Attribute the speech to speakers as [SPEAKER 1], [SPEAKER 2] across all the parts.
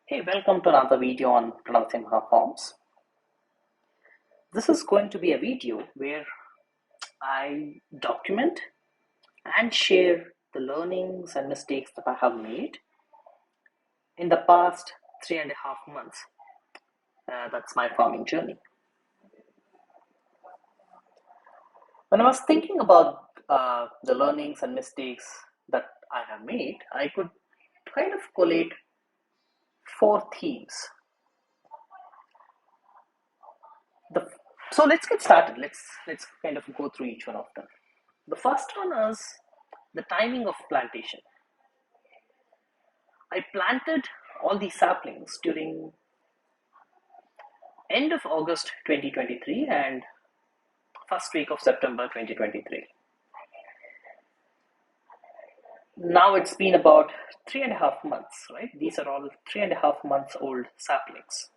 [SPEAKER 1] Hey, welcome to another video on pronouncing forms. This is going to be a video where I document and share the learnings and mistakes that I have made in the past 3.5 months. That's my farming journey. When I was thinking about the learnings and mistakes that I have made, I could kind of collate four themes. So let's get started. Let's kind of go through each one of them. The first one is the timing of plantation. I planted all these saplings during end of August 2023 and first week of September 2023. Now it's been about 3.5 months, right? These are all 3.5 months old saplings.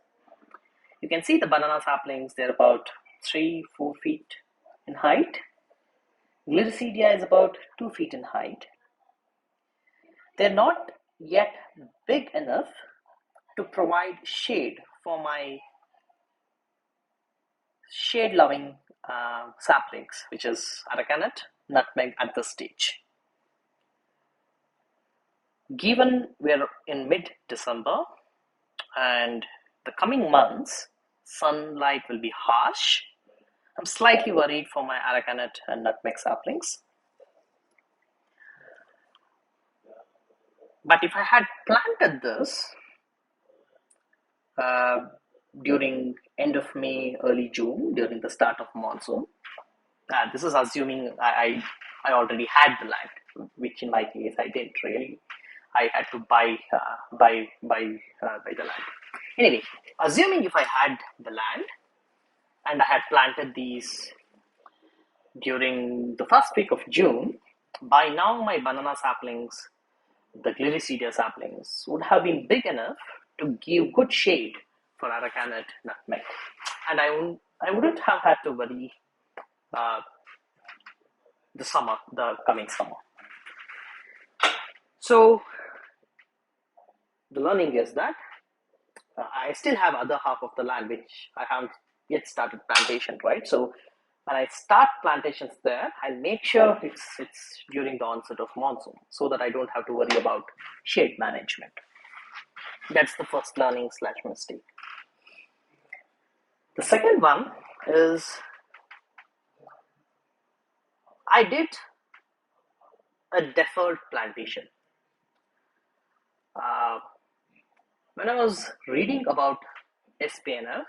[SPEAKER 1] You can see the banana saplings, they're about 3-4 feet in height. Gliricidia is about 2 feet in height. They're not yet big enough to provide shade for my shade loving saplings, which is arecanut, nutmeg at this stage. Given we're in mid-December and the coming months, sunlight will be harsh, I'm slightly worried for my arecanut and nutmeg saplings. But if I had planted this during end of May, early June, during the start of monsoon, this is assuming I already had the land, which in my case I didn't really. I had to buy the land. Anyway, assuming if I had the land and I had planted these during the first week of June, by now my banana saplings, the Gliricidia saplings, would have been big enough to give good shade for arecanut, nutmeg, and I wouldn't have had to worry the coming summer. So the learning is that I still have other half of the land which I haven't yet started plantation, right? So when I start plantations there, I'll make sure it's during the onset of monsoon so that I don't have to worry about shade management. That's the first learning / mistake. The second one is I did a deferred plantation. When I was reading about SPNF,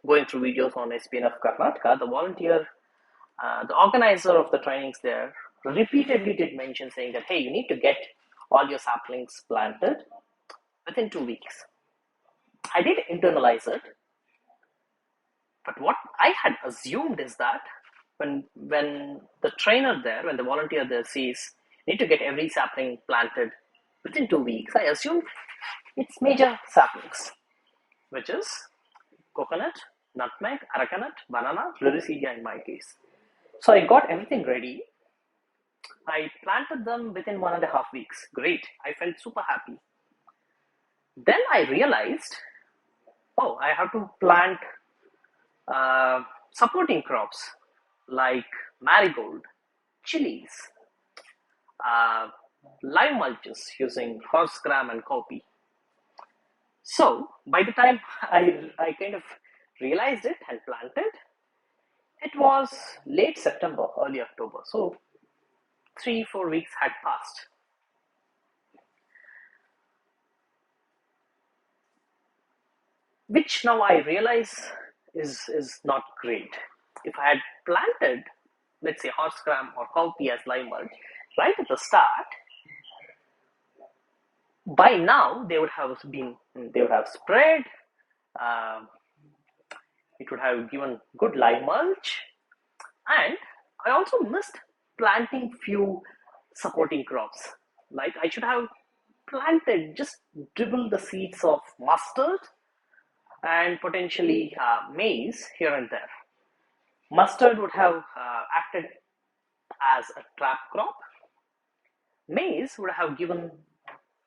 [SPEAKER 1] going through videos on SPNF Karnataka, the organizer of the trainings there repeatedly did mention saying that, hey, you need to get all your saplings planted within 2 weeks. I did internalize it, but what I had assumed is that when the volunteer there says, you need to get every sapling planted within 2 weeks, I assumed it's major saplings, which is coconut, nutmeg, arecanut, banana, Gliricidia in my case. So I got everything ready. I planted them within 1.5 weeks. Great. I felt super happy. Then I realized, I have to plant supporting crops like marigold, chilies, lime mulches using horse gram and cowpea. So by the time I kind of realized it and planted, it was late September, early October. So 3-4 weeks had passed. Which now I realize is not great. If I had planted, let's say, horse gram or cowpea as lime mulch right at the start, by now they would have spread. It would have given good lime mulch, and I also missed planting few supporting crops. Like I should have planted, just dribble the seeds of mustard and potentially maize here and there. Mustard would have acted as a trap crop. Maize would have given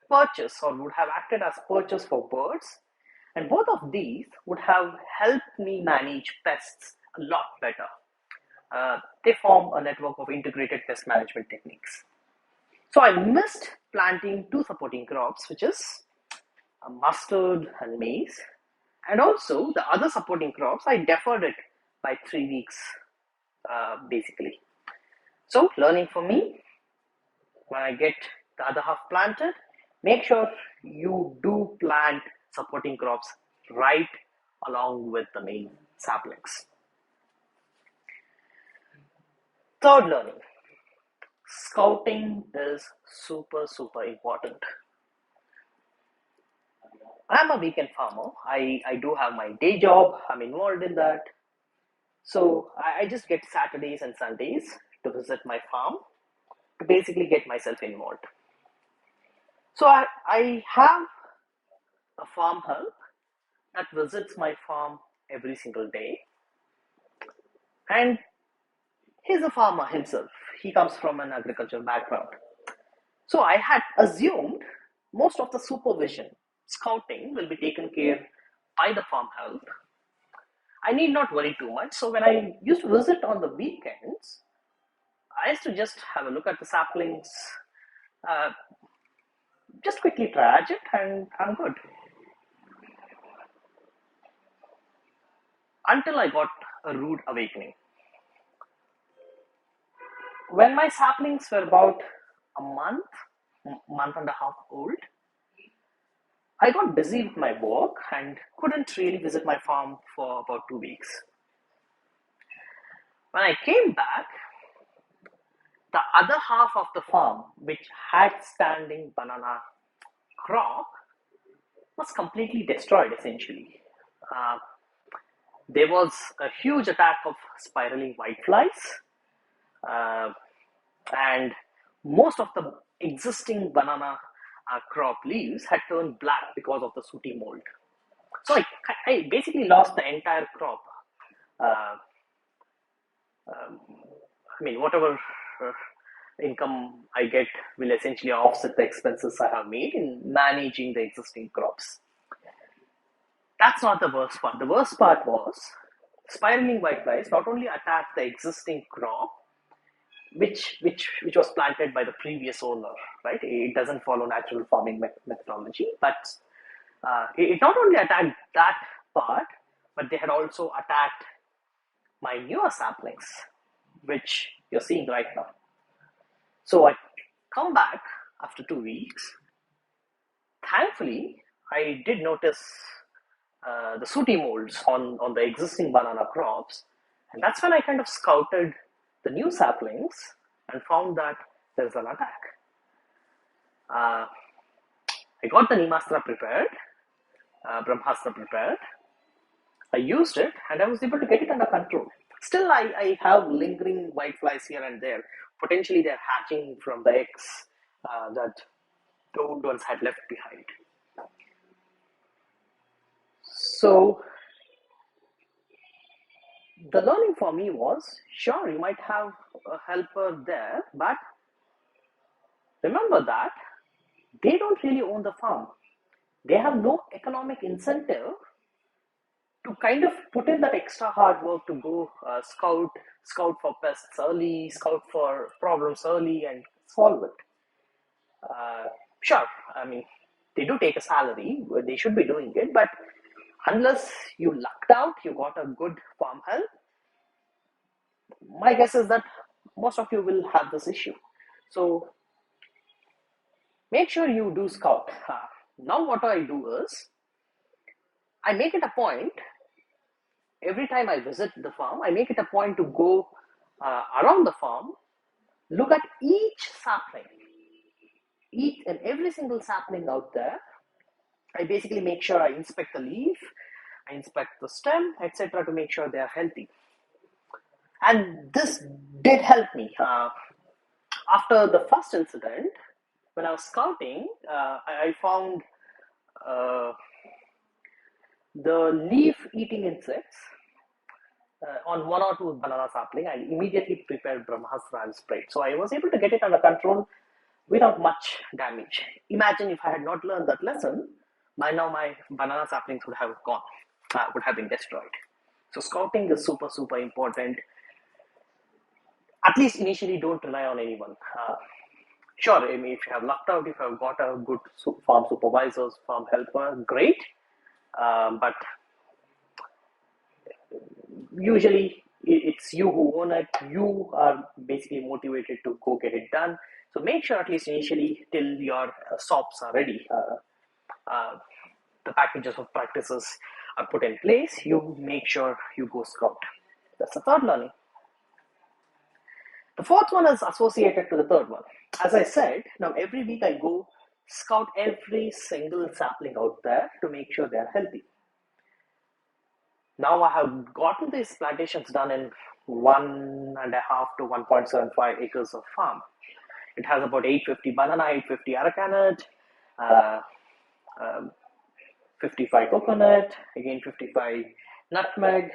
[SPEAKER 1] perches or would have acted as perches for birds, and both of these would have helped me manage pests a lot better. They form a network of integrated pest management techniques. So I missed planting two supporting crops, which is mustard and maize, and also the other supporting crops. I deferred it by 3 weeks, basically. So learning for me, when I get the other half planted, make sure you do plant supporting crops right along with the main saplings. Third learning, scouting is super important. I'm a weekend farmer. I do have my day job. I'm involved in that. So I just get Saturdays and Sundays to visit my farm to basically get myself involved. So I have a farm help that visits my farm every single day. And he's a farmer himself. He comes from an agricultural background. So I had assumed most of the supervision, scouting will be taken care by the farm help. I need not worry too much. So when I used to visit on the weekends, I used to just have a look at the saplings, uh, just quickly triage it, and I'm good. Until I got a rude awakening. When my saplings were about a month and a half old, I got busy with my work and couldn't really visit my farm for about 2 weeks. When I came back, the other half of the farm, which had standing banana crop, was completely destroyed essentially. Uh, there was a huge attack of spiraling whiteflies, uh, and most of the existing banana crop leaves had turned black because of the sooty mold. So I basically lost the entire crop. Uh, I mean, whatever income I get will essentially offset the expenses I have made in managing the existing crops. That's not the worst part. The worst part was spiraling whiteflies not only attacked the existing crop, which was planted by the previous owner, right? It doesn't follow natural farming methodology, but it not only attacked that part, but they had also attacked my newer saplings, which you're seeing right now. So I come back after 2 weeks. Thankfully, I did notice the sooty molds on the existing banana crops, and that's when I kind of scouted the new saplings and found that there's an attack. Uh, I got the Nemastra prepared, Brahmastra prepared. I used it and I was able to get it under control. Still, I have lingering whiteflies here and there. Potentially, they're hatching from the eggs that the old ones had left behind. So, the learning for me was sure, you might have a helper there, but remember that they don't really own the farm. They have no economic incentive to kind of put in that extra hard work to go scout for pests early, scout for problems early, and solve it. Uh, sure, I mean, they do take a salary, they should be doing it, but unless you lucked out, you got a good farm help, my guess is that most of you will have this issue. So make sure you do scout. Now, what I do is I make it a point every time I visit the farm, I make it a point to go around the farm, look at each sapling, each and every single sapling out there. I basically make sure I inspect the leaf, I inspect the stem, etc., to make sure they are healthy. And this did help me. After the first incident, when I was scouting, I found the leaf-eating insects on one or two banana sapling. I immediately prepared Brahmastra and sprayed. So I was able to get it under control without much damage. Imagine if I had not learned that lesson, by now my banana saplings would have gone, would have been destroyed. So scouting is super, super important. At least initially, don't rely on anyone. Sure, I mean, if you have lucked out, if you have got a good farm supervisors, farm helper, great. But usually it's you who own it. You are basically motivated to go get it done. So make sure at least initially till your SOPs are ready, the packages of practices are put in place. You make sure you go scout. That's the third learning. The fourth one is associated to the third one. As I said, now every week I go scout every single sapling out there to make sure they are healthy. Now I have gotten these plantations done in 1.5 to 1.75 acres of farm. It has about 850 banana, 850 aracanut, uh, 55 coconut, again 55 nutmeg.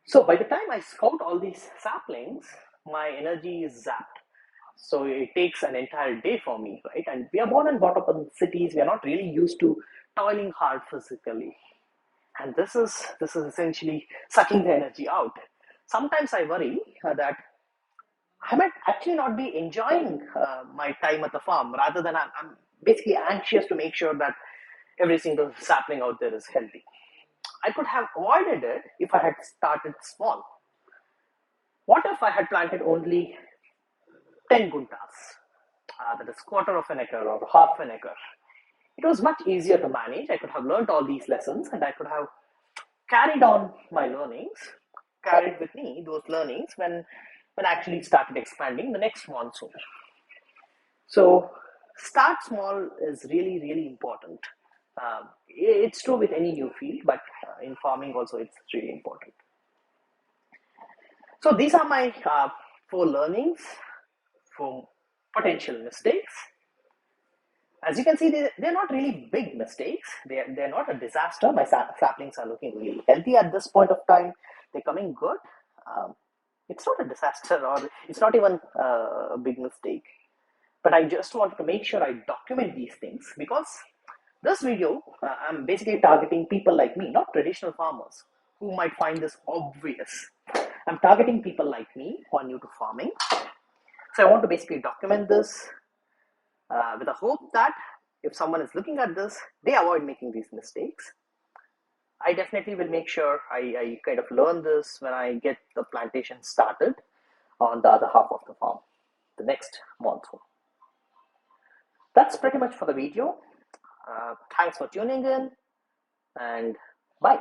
[SPEAKER 1] So by the time I scout all these saplings, my energy is zapped. So it takes an entire day for me, right? And we are born and brought up in cities. We are not really used to toiling hard physically. And this is essentially sucking the energy out. Sometimes I worry that I might actually not be enjoying my time at the farm. Rather than I'm basically anxious to make sure that every single sapling out there is healthy. I could have avoided it if I had started small. What if I had planted only 10 guntas? That is quarter of an acre or half an acre. It was much easier to manage. I could have learned all these lessons and I could have carried on my learnings, carried with me those learnings when I actually started expanding the next monsoon. So start small is really, really important. It's true with any new field, but in farming also it's really important. So these are my four learnings from potential mistakes. As you can see, they're not really big mistakes. They're not a disaster. My saplings are looking really healthy at this point of time. They're coming good. Um, it's not a disaster or it's not even a big mistake. But I just wanted to make sure I document these things because this video, I'm basically targeting people like me, not traditional farmers who might find this obvious. I'm targeting people like me who are new to farming. So I want to basically document this with the hope that if someone is looking at this, they avoid making these mistakes. I definitely will make sure I kind of learn this when I get the plantation started on the other half of the farm, the next monsoon. That's pretty much for the video. Thanks for tuning in and bye.